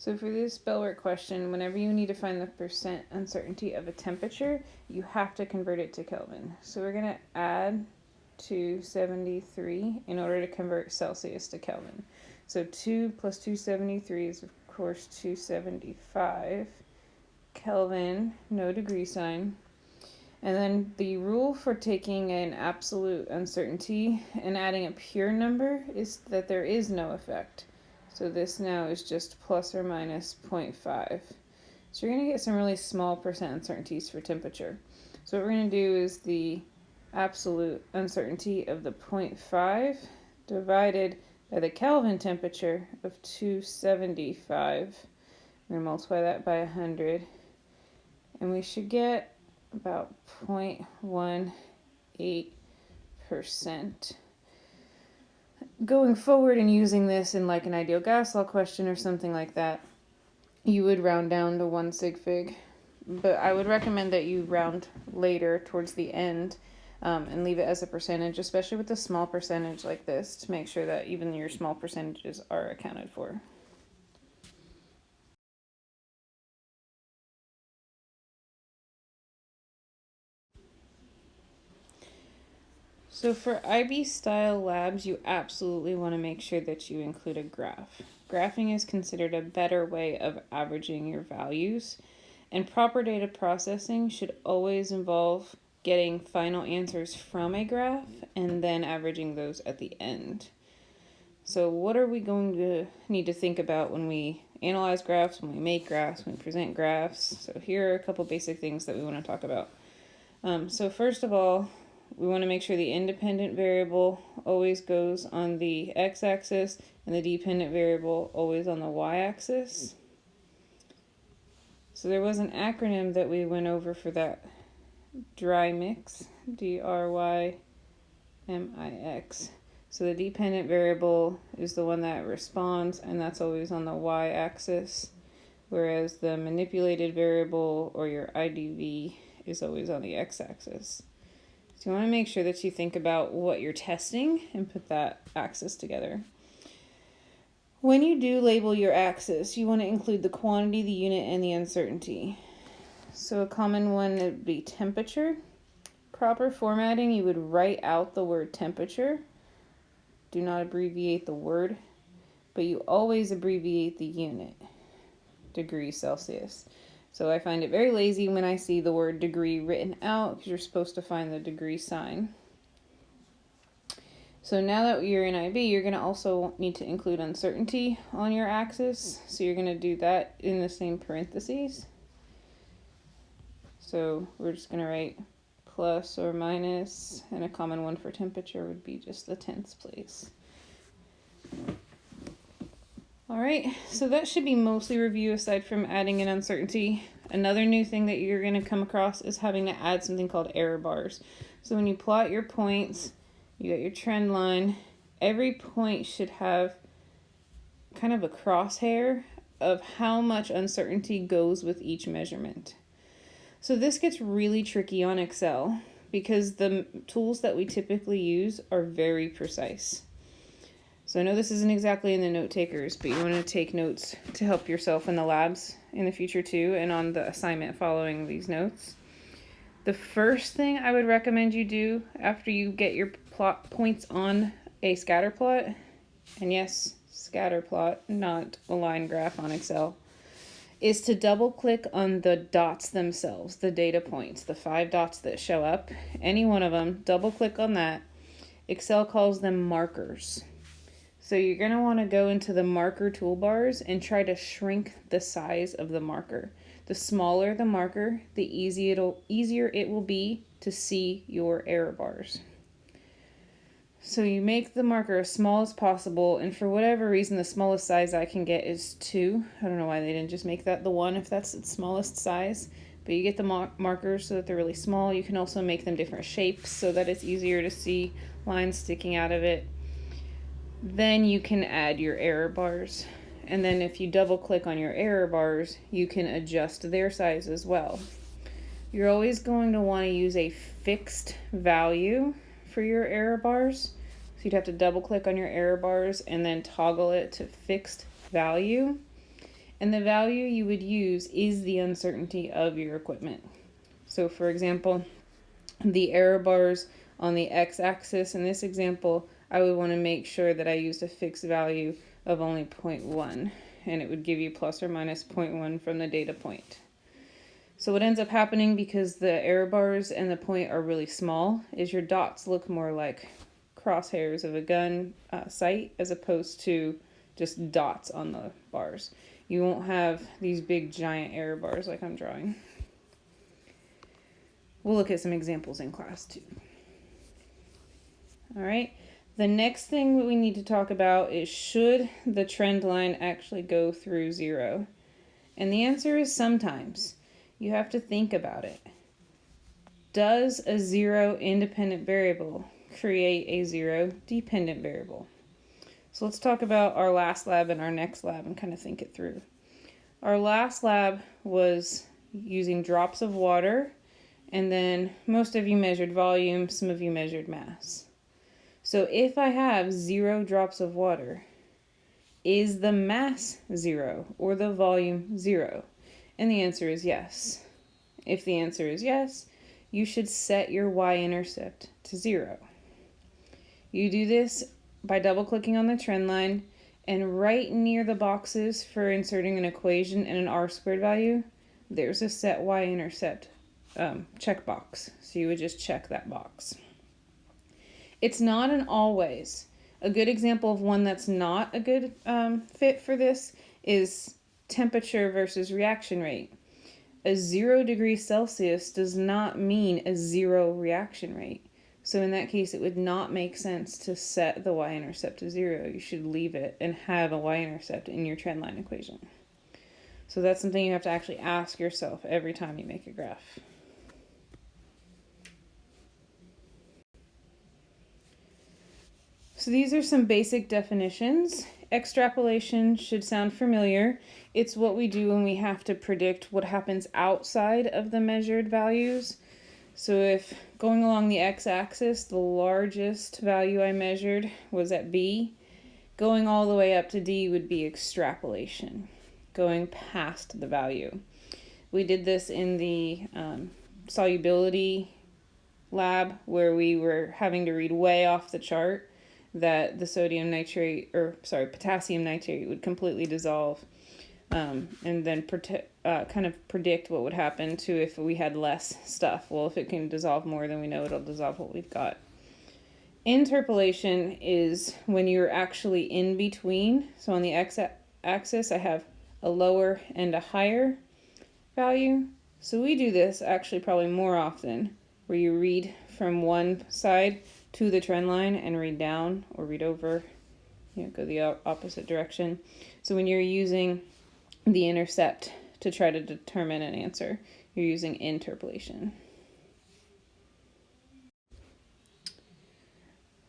So for this spell work question, whenever you need to find the percent uncertainty of a temperature, you have to convert it to Kelvin. So we're going to add 273 in order to convert Celsius to Kelvin. So 2 plus 273 is of course 275. Kelvin, no degree sign. And then the rule for taking an absolute uncertainty and adding a pure number is that there is no effect. So this now is just plus or minus 0.5. So you're going to get some really small percent uncertainties for temperature. So what we're going to do is the absolute uncertainty of the 0.5 divided by the Kelvin temperature of 275. We're going to multiply that by 100. And we should get about 0.18%. Going forward and using this in like an ideal gas law question or something like that, you would round down to 1 sig fig. But I would recommend that you round later towards the end and leave it as a percentage, especially with a small percentage like this, to make sure that even your small percentages are accounted for. So for IB style labs, you absolutely want to make sure that you include a graph. Graphing is considered a better way of averaging your values, and proper data processing should always involve getting final answers from a graph and then averaging those at the end. So what are we going to need to think about when we analyze graphs, when we make graphs, when we present graphs? So here are a couple basic things that we want to talk about. So first of all, we want to make sure the independent variable always goes on the x-axis and the dependent variable always on the y-axis. So there was an acronym that we went over for that dry mix, DRYMIX. So the dependent variable is the one that responds, and that's always on the y-axis, whereas the manipulated variable, or your IDV, is always on the x-axis. So you want to make sure that you think about what you're testing and put that axis together. When you do label your axis, you want to include the quantity, the unit, and the uncertainty. So a common one would be temperature. Proper formatting, you would write out the word temperature. Do not abbreviate the word, but you always abbreviate the unit, degrees Celsius. So I find it very lazy when I see the word degree written out, because you're supposed to find the degree sign. So now that you're in IB, you're going to also need to include uncertainty on your axis. So you're going to do that in the same parentheses. So we're just going to write plus or minus, and a common one for temperature would be just the tenths place. Alright, so that should be mostly review aside from adding an uncertainty. Another new thing that you're going to come across is having to add something called error bars. So when you plot your points, you got your trend line, every point should have kind of a crosshair of how much uncertainty goes with each measurement. So this gets really tricky on Excel because the tools that we typically use are very precise. So I know this isn't exactly in the note takers, but you want to take notes to help yourself in the labs in the future too, and on the assignment following these notes. The first thing I would recommend you do after you get your plot points on a scatter plot, and yes, scatter plot, not a line graph on Excel, is to double click on the dots themselves, the data points, the 5 dots that show up, any one of them, double click on that. Excel calls them markers. So you're going to want to go into the marker toolbars and try to shrink the size of the marker. The smaller the marker, the easier it will be to see your error bars. So you make the marker as small as possible, and for whatever reason, the smallest size I can get is 2. I don't know why they didn't just make that the 1 if that's its smallest size. But you get the markers so that they're really small. You can also make them different shapes so that it's easier to see lines sticking out of it. Then you can add your error bars. And then if you double click on your error bars, you can adjust their size as well. You're always going to want to use a fixed value for your error bars. So you'd have to double click on your error bars and then toggle it to fixed value. And the value you would use is the uncertainty of your equipment. So for example, the error bars on the x-axis in this example, I would want to make sure that I used a fixed value of only 0.1, and it would give you plus or minus 0.1 from the data point. So what ends up happening, because the error bars and the point are really small, is your dots look more like crosshairs of a gun sight as opposed to just dots on the bars. You won't have these big giant error bars like I'm drawing. We'll look at some examples in class too. All right, the next thing we need to talk about is, should the trend line actually go through 0? And the answer is sometimes. You have to think about it. Does a 0 independent variable create a 0 dependent variable? So let's talk about our last lab and our next lab and kind of think it through. Our last lab was using drops of water, and then most of you measured volume, some of you measured mass. So if I have 0 drops of water, is the mass 0 or the volume 0? And the answer is yes. If the answer is yes, you should set your y-intercept to 0. You do this by double-clicking on the trend line, and right near the boxes for inserting an equation and an R-squared value, there's a set y-intercept checkbox. So you would just check that box. It's not an always. A good example of one that's not a good fit for this is temperature versus reaction rate. A 0 degrees Celsius does not mean a 0 reaction rate. So in that case, it would not make sense to set the y-intercept to 0. You should leave it and have a y-intercept in your trend line equation. So that's something you have to actually ask yourself every time you make a graph. So these are some basic definitions. Extrapolation should sound familiar. It's what we do when we have to predict what happens outside of the measured values. So if going along the x-axis, the largest value I measured was at B, going all the way up to D would be extrapolation, going past the value. We did this in the solubility lab where we were having to read way off the chart that the potassium nitrate would completely dissolve, and then kind of predict what would happen to if we had less stuff. Well, if it can dissolve more, then we know it'll dissolve what we've got. Interpolation is when you're actually in between. So on the x-axis, I have a lower and a higher value. So we do this actually probably more often, where you read from one side to the trend line and read down or read over, go the opposite direction. So when you're using the intercept to try to determine an answer, you're using interpolation.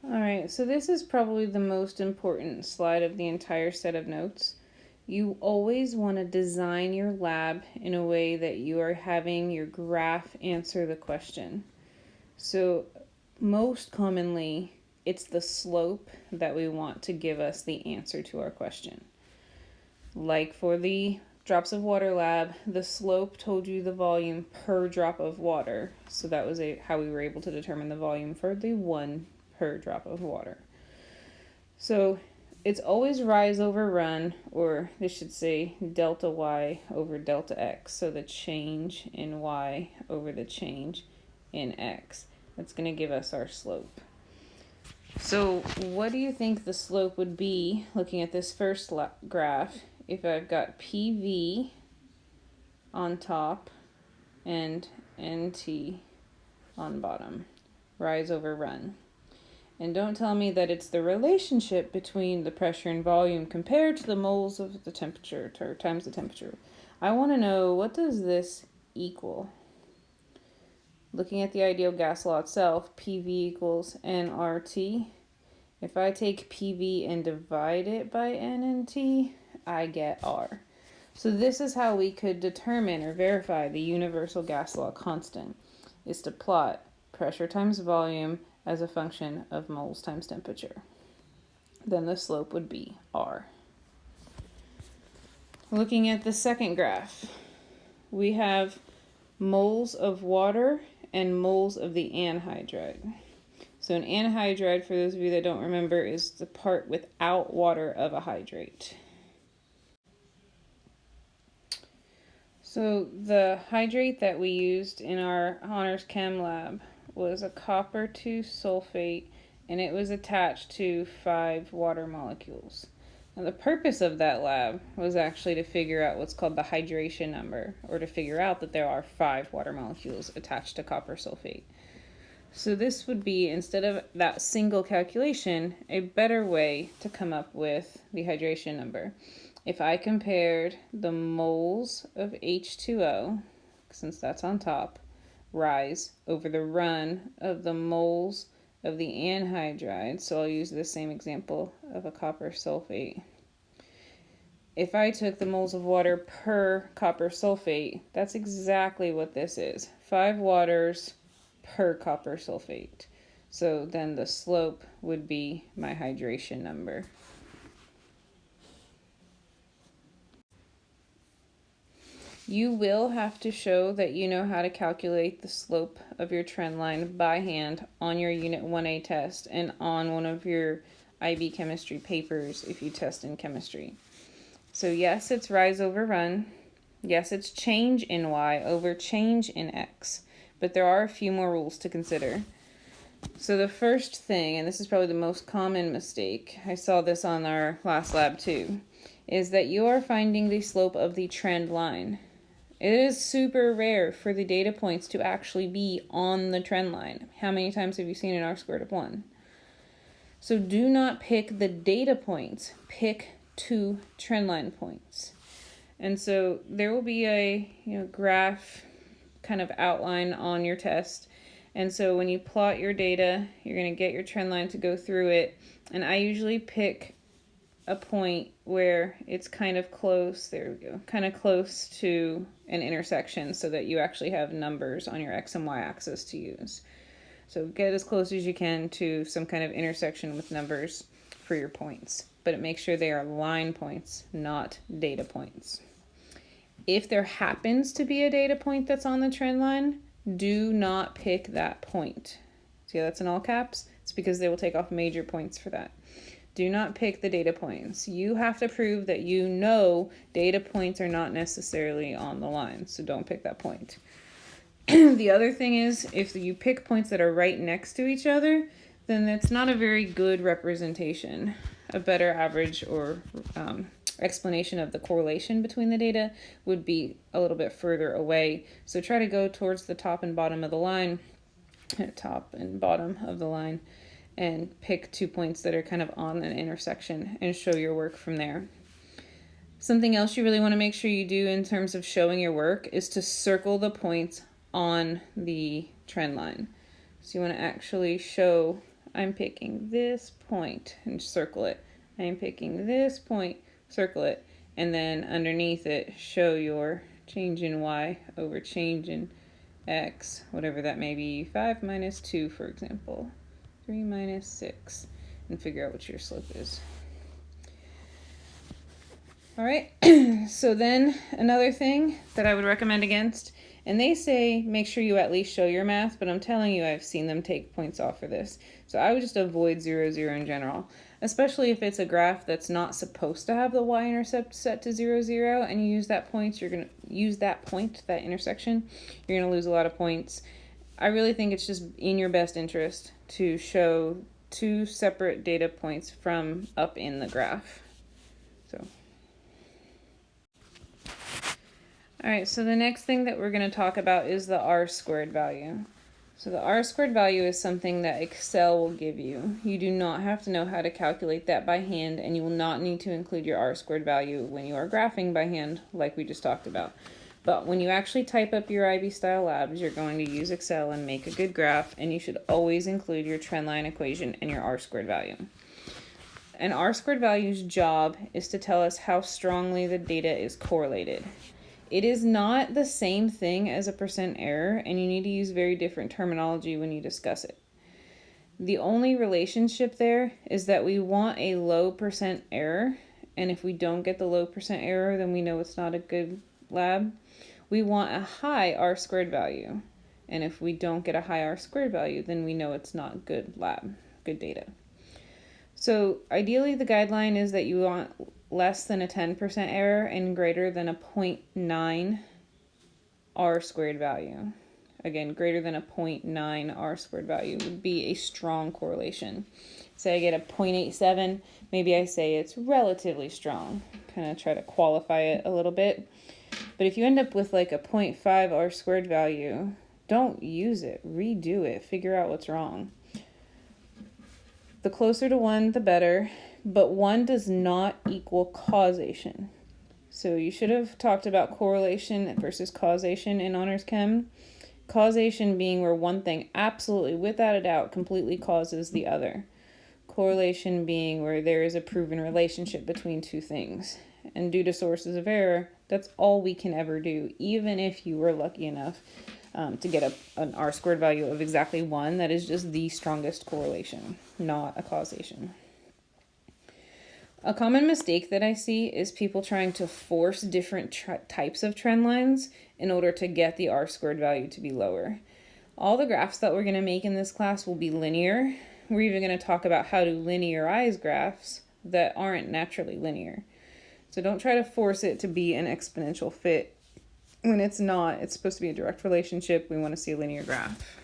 All right, so this is probably the most important slide of the entire set of notes. You always want to design your lab in a way that you are having your graph answer the question. So most commonly, it's the slope that we want to give us the answer to our question. Like for the drops of water lab, the slope told you the volume per drop of water. So that was how we were able to determine the volume for the 1 per drop of water. So it's always rise over run, or this should say delta y over delta x. So the change in y over the change in x. That's going to give us our slope. So what do you think the slope would be, looking at this first graph, if I've got PV on top and NT on bottom? Rise over run. And don't tell me that it's the relationship between the pressure and volume compared to the moles of the temperature times the temperature. I want to know, what does this equal? Looking at the ideal gas law itself, PV equals nRT. If I take PV and divide it by N and T, I get R. So this is how we could determine or verify the universal gas law constant, is to plot pressure times volume as a function of moles times temperature. Then the slope would be R. Looking at the second graph, we have moles of water and moles of the anhydride. So an anhydride, for those of you that don't remember, is the part without water of a hydrate. So the hydrate that we used in our honors chem lab was a copper 2 sulfate, and it was attached to 5 water molecules. Now the purpose of that lab was actually to figure out what's called the hydration number, or to figure out that there are 5 water molecules attached to copper sulfate. So this would be, instead of that single calculation, a better way to come up with the hydration number. If I compared the moles of H2O, since that's on top, rise over the run of the moles of the anhydride, so I'll use the same example of a copper sulfate. If I took the moles of water per copper sulfate, that's exactly what this is. 5 waters per copper sulfate. So then the slope would be my hydration number. You will have to show that you know how to calculate the slope of your trend line by hand on your Unit 1A test and on one of your IB chemistry papers if you test in chemistry. So yes, it's rise over run. Yes, it's change in Y over change in X. But there are a few more rules to consider. So the first thing, and this is probably the most common mistake, I saw this on our last lab too, is that you are finding the slope of the trend line. It is super rare for the data points to actually be on the trend line. How many times have you seen an R-squared of 1? So do not pick the data points. Pick 2 trend line points. And so there will be a graph kind of outline on your test. And so when you plot your data, you're going to get your trend line to go through it. And I usually pick a point where it's kind of close, there we go, kind of close to an intersection so that you actually have numbers on your X and Y axis to use. So get as close as you can to some kind of intersection with numbers for your points, but make sure they are line points, not data points. If there happens to be a data point that's on the trend line, do not pick that point. See how that's in all caps? It's because they will take off major points for that. Do not pick the data points. You have to prove that you know data points are not necessarily on the line, so don't pick that point. The other thing is, if you pick points that are right next to each other, then that's not a very good representation. A better average or explanation of the correlation between the data would be a little bit further away. So try to go towards the top and bottom of the line, and pick 2 points that are kind of on an intersection and show your work from there. Something else you really want to make sure you do in terms of showing your work is to circle the points on the trend line. So you want to actually show, I'm picking this point and circle it. I'm picking this point, circle it, and then underneath it show your change in Y over change in X, whatever that may be, 5 minus 2 for example, 3 minus 6, and figure out what your slope is. Alright, so then another thing that I would recommend against, and they say make sure you at least show your math, but I'm telling you I've seen them take points off for this. So I would just avoid 0, 0 in general, especially if it's a graph that's not supposed to have the y-intercept set to 0, 0, and you use that point, that intersection, you're going to lose a lot of points. I really think it's just in your best interest to show 2 separate data points from up in the graph. Alright, so the next thing that we're going to talk about is the R-squared value. So the R-squared value is something that Excel will give you. You do not have to know how to calculate that by hand, and you will not need to include your R-squared value when you are graphing by hand, like we just talked about. But when you actually type up your IB style labs, you're going to use Excel and make a good graph, and you should always include your trendline equation and your R-squared value. An R-squared value's job is to tell us how strongly the data is correlated. It is not the same thing as a percent error, and you need to use very different terminology when you discuss it. The only relationship there is that we want a low percent error, and if we don't get the low percent error, then we know it's not a good lab. We want a high R squared value, and if we don't get a high R squared value, then we know it's not good lab, good data. So ideally the guideline is that you want less than a 10% error and greater than a 0.9 R squared value. Again, greater than a 0.9 R squared value would be a strong correlation. Say I get a 0.87, maybe I say it's relatively strong. Kind of try to qualify it a little bit. But if you end up with like a 0.5 R squared value, don't use it, redo it, figure out what's wrong. The closer to 1, the better, but 1 does not equal causation. So you should have talked about correlation versus causation in Honors Chem. Causation being where one thing absolutely, without a doubt, completely causes the other. Correlation being where there is a proven relationship between two things. And due to sources of error, that's all we can ever do, even if you were lucky enough to get an R squared value of exactly 1. That is just the strongest correlation, not a causation. A common mistake that I see is people trying to force different types of trend lines in order to get the R squared value to be lower. All the graphs that we're going to make in this class will be linear. We're even going to talk about how to linearize graphs that aren't naturally linear. So don't try to force it to be an exponential fit when it's not. It's supposed to be a direct relationship. We want to see a linear graph.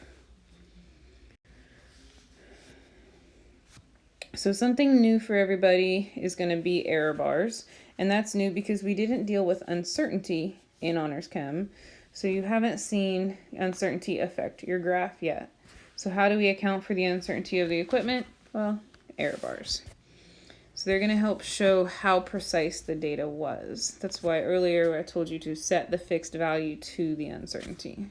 So something new for everybody is going to be error bars, and that's new because we didn't deal with uncertainty in Honors Chem, so you haven't seen uncertainty affect your graph yet. So how do we account for the uncertainty of the equipment? Well, error bars. So they're going to help show how precise the data was. That's why earlier I told you to set the fixed value to the uncertainty.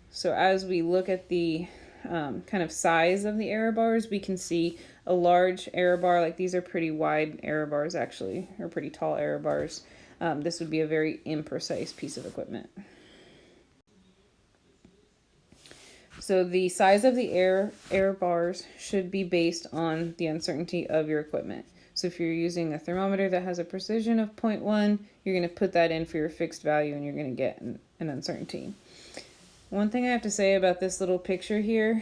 So as we look at the kind of size of the error bars, we can see a large error bar, like these are pretty wide error bars actually, or pretty tall error bars. This would be a very imprecise piece of equipment. So the size of the error bars should be based on the uncertainty of your equipment. So if you're using a thermometer that has a precision of 0.1, you're going to put that in for your fixed value and you're going to get an uncertainty. One thing I have to say about this little picture here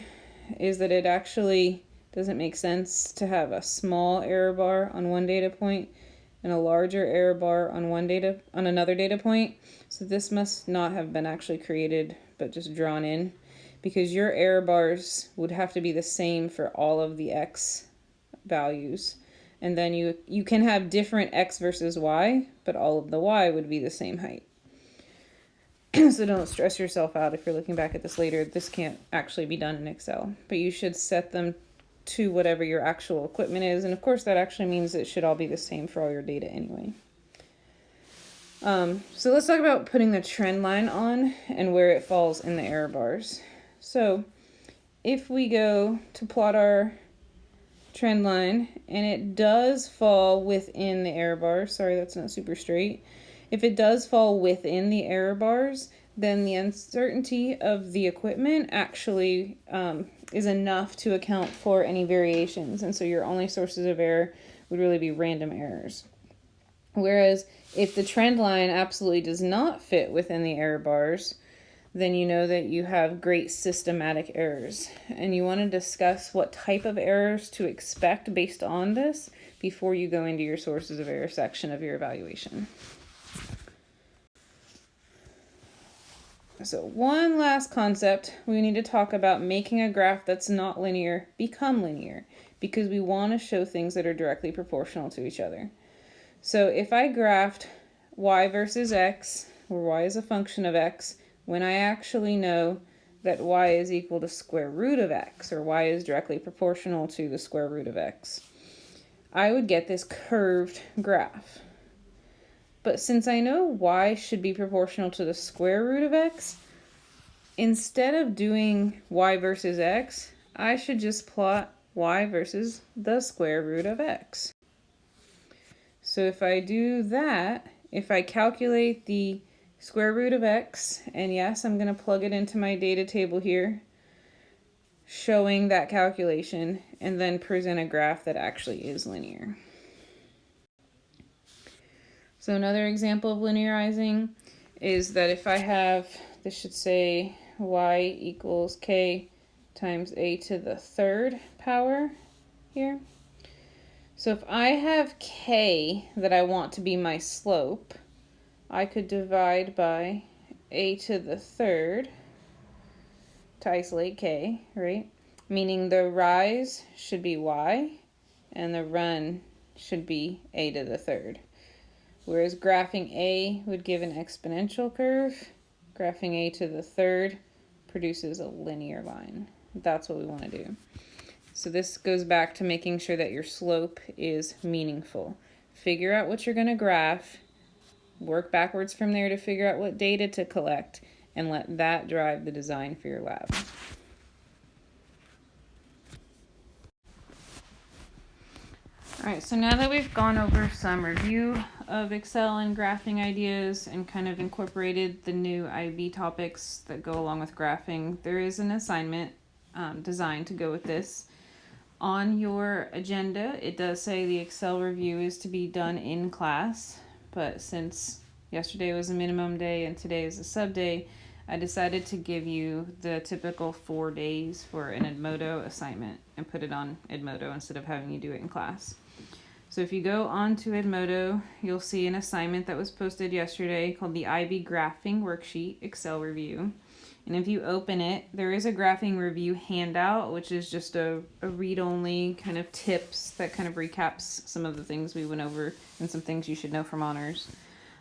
is that it actually doesn't make sense to have a small error bar on one data point and a larger error bar on another data point. So this must not have been actually created but just drawn in, because your error bars would have to be the same for all of the X values. And then you can have different X versus Y, but all of the Y would be the same height. So don't stress yourself out if you're looking back at this later. This can't actually be done in Excel, but you should set them to whatever your actual equipment is. And of course that actually means it should all be the same for all your data anyway. So let's talk about putting the trend line on and where it falls in the error bars. So if we go to plot our trend line and it does fall within the error bars, sorry that's not super straight. If it does fall within the error bars, then the uncertainty of the equipment actually is enough to account for any variations. And so your only sources of error would really be random errors. Whereas if the trend line absolutely does not fit within the error bars, then you know that you have great systematic errors. And you want to discuss what type of errors to expect based on this before you go into your sources of error section of your evaluation. So one last concept, we need to talk about making a graph that's not linear become linear, because we want to show things that are directly proportional to each other. So if I graphed y versus x, where y is a function of x, when I actually know that y is equal to square root of x, or y is directly proportional to the square root of x, I would get this curved graph. But since I know y should be proportional to the square root of x, instead of doing y versus x, I should just plot y versus the square root of x. So if I do that, if I calculate the square root of x, and yes, I'm going to plug it into my data table here, showing that calculation, and then present a graph that actually is linear. So another example of linearizing is that if I have, this should say y equals k times a to the third power here. So if I have k that I want to be my slope, I could divide by a to the third to isolate k, right? Meaning the rise should be y and the run should be a to the third. Whereas graphing a would give an exponential curve, graphing a to the third produces a linear line. That's what we want to do. So this goes back to making sure that your slope is meaningful. Figure out what you're going to graph, work backwards from there to figure out what data to collect, and let that drive the design for your lab. All right, so now that we've gone over some review of Excel and graphing ideas and kind of incorporated the new IB topics that go along with graphing, there is an assignment designed to go with this. On your agenda, it does say the Excel review is to be done in class, but since yesterday was a minimum day and today is a sub day, I decided to give you the typical 4 days for an Edmodo assignment and put it on Edmodo instead of having you do it in class. So if you go on to Edmodo, you'll see an assignment that was posted yesterday called the IB Graphing Worksheet Excel Review. And if you open it, there is a graphing review handout, which is just a read-only kind of tips that kind of recaps some of the things we went over and some things you should know from honors.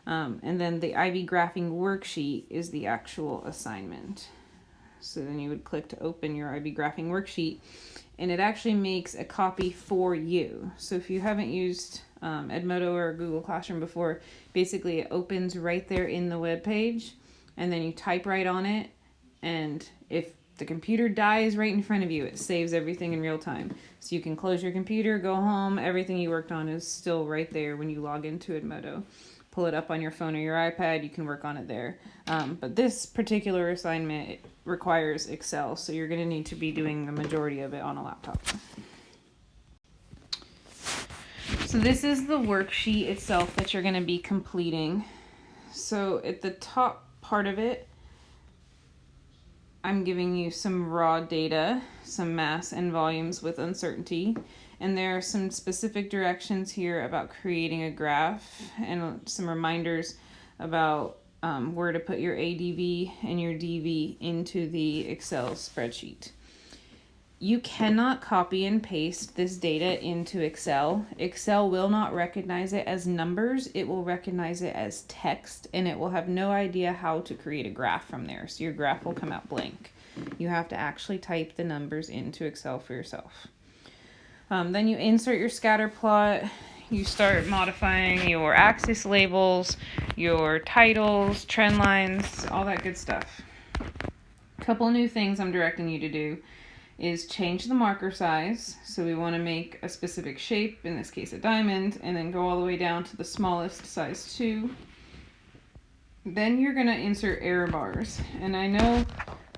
And then the IB Graphing Worksheet is the actual assignment. So then you would click to open your IB Graphing Worksheet, and it actually makes a copy for you. So if you haven't used Edmodo or Google Classroom before, basically it opens right there in the web page, and then you type right on it, and if the computer dies right in front of you, it saves everything in real time. So you can close your computer, go home, everything you worked on is still right there when you log into Edmodo. Pull it up on your phone or your iPad, you can work on it there. But this particular assignment requires Excel, so you're going to need to be doing the majority of it on a laptop. So this is the worksheet itself that you're going to be completing. So at the top part of it, I'm giving you some raw data, some mass and volumes with uncertainty, and there are some specific directions here about creating a graph and some reminders about where to put your ADV and your DV into the Excel spreadsheet. You cannot copy and paste this data into Excel. Excel will not recognize it as numbers. It will recognize it as text, and it will have no idea how to create a graph from there. So your graph will come out blank. You have to actually type the numbers into Excel for yourself. Then you insert your scatter plot. You start modifying your axis labels, your titles, trend lines, all that good stuff. A couple new things I'm directing you to do is change the marker size. So we want to make a specific shape, in this case a diamond, and then go all the way down to the smallest size 2. Then you're going to insert error bars. And I know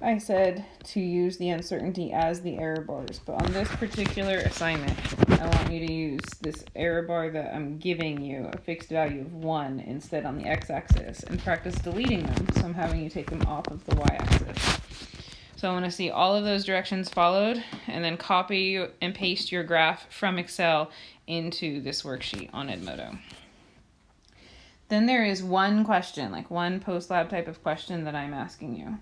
I said to use the uncertainty as the error bars, but on this particular assignment, I want you to use this error bar that I'm giving you, a fixed value of 1, instead on the x-axis, and practice deleting them. So I'm having you take them off of the y-axis. So I want to see all of those directions followed, and then copy and paste your graph from Excel into this worksheet on Edmodo. Then there is one question, like one post-lab type of question that I'm asking you.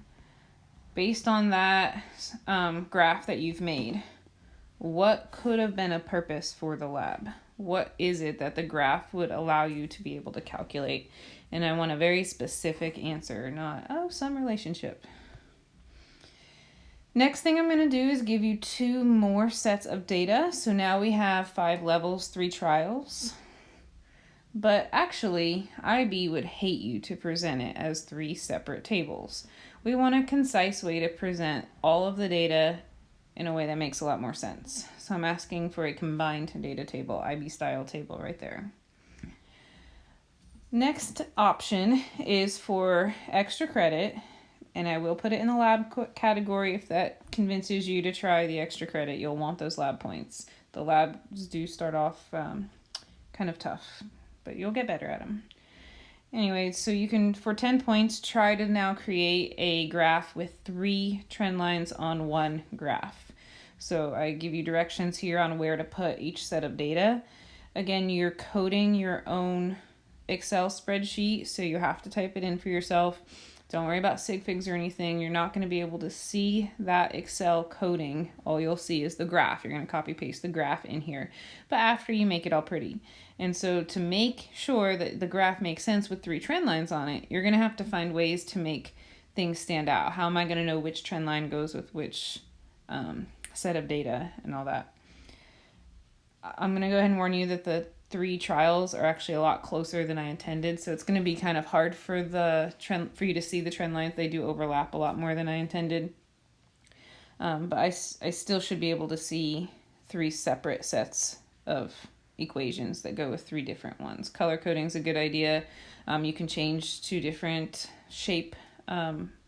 Based on that graph that you've made, what could have been a purpose for the lab? What is it that the graph would allow you to be able to calculate? And I want a very specific answer, not, oh, some relationship. Next thing I'm going to do is give you 2 more sets of data. So now we have 5 levels, 3 trials. But actually, IB would hate you to present it as 3 separate tables. We want a concise way to present all of the data in a way that makes a lot more sense. So I'm asking for a combined data table, IB style table right there. Next option is for extra credit, and I will put it in the lab category. If that convinces you to try the extra credit, you'll want those lab points. The labs do start off kind of tough, but you'll get better at them. Anyway, so you can, for 10 points, try to now create a graph with 3 trend lines on one graph. So I give you directions here on where to put each set of data. Again, you're coding your own Excel spreadsheet, so you have to type it in for yourself. Don't worry about sig figs or anything. You're not going to be able to see that Excel coding. All you'll see is the graph. You're going to copy paste the graph in here, but after you make it all pretty. And so to make sure that the graph makes sense with 3 trend lines on it, you're going to have to find ways to make things stand out. How am I going to know which trend line goes with which set of data and all that? I'm going to go ahead and warn you that the 3 trials are actually a lot closer than I intended, so it's going to be kind of hard for you to see the trend lines. They do overlap a lot more than I intended, but I still should be able to see 3 separate sets of equations that go with 3 different ones. Color coding is a good idea. You can change to different shape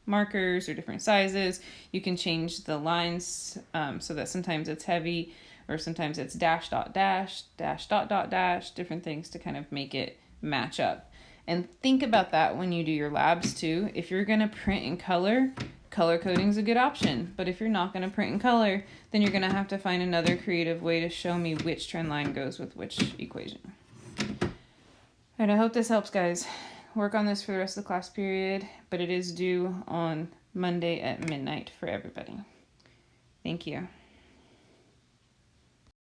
markers or different sizes. You can change the lines so that sometimes it's heavy, or sometimes it's dash dot dash, dash dot dot dash, different things to kind of make it match up. And think about that when you do your labs too. If you're going to print in color, color coding is a good option. But if you're not going to print in color, then you're going to have to find another creative way to show me which trend line goes with which equation. All right, I hope this helps, guys. Work on this for the rest of the class period, but it is due on Monday at midnight for everybody. Thank you.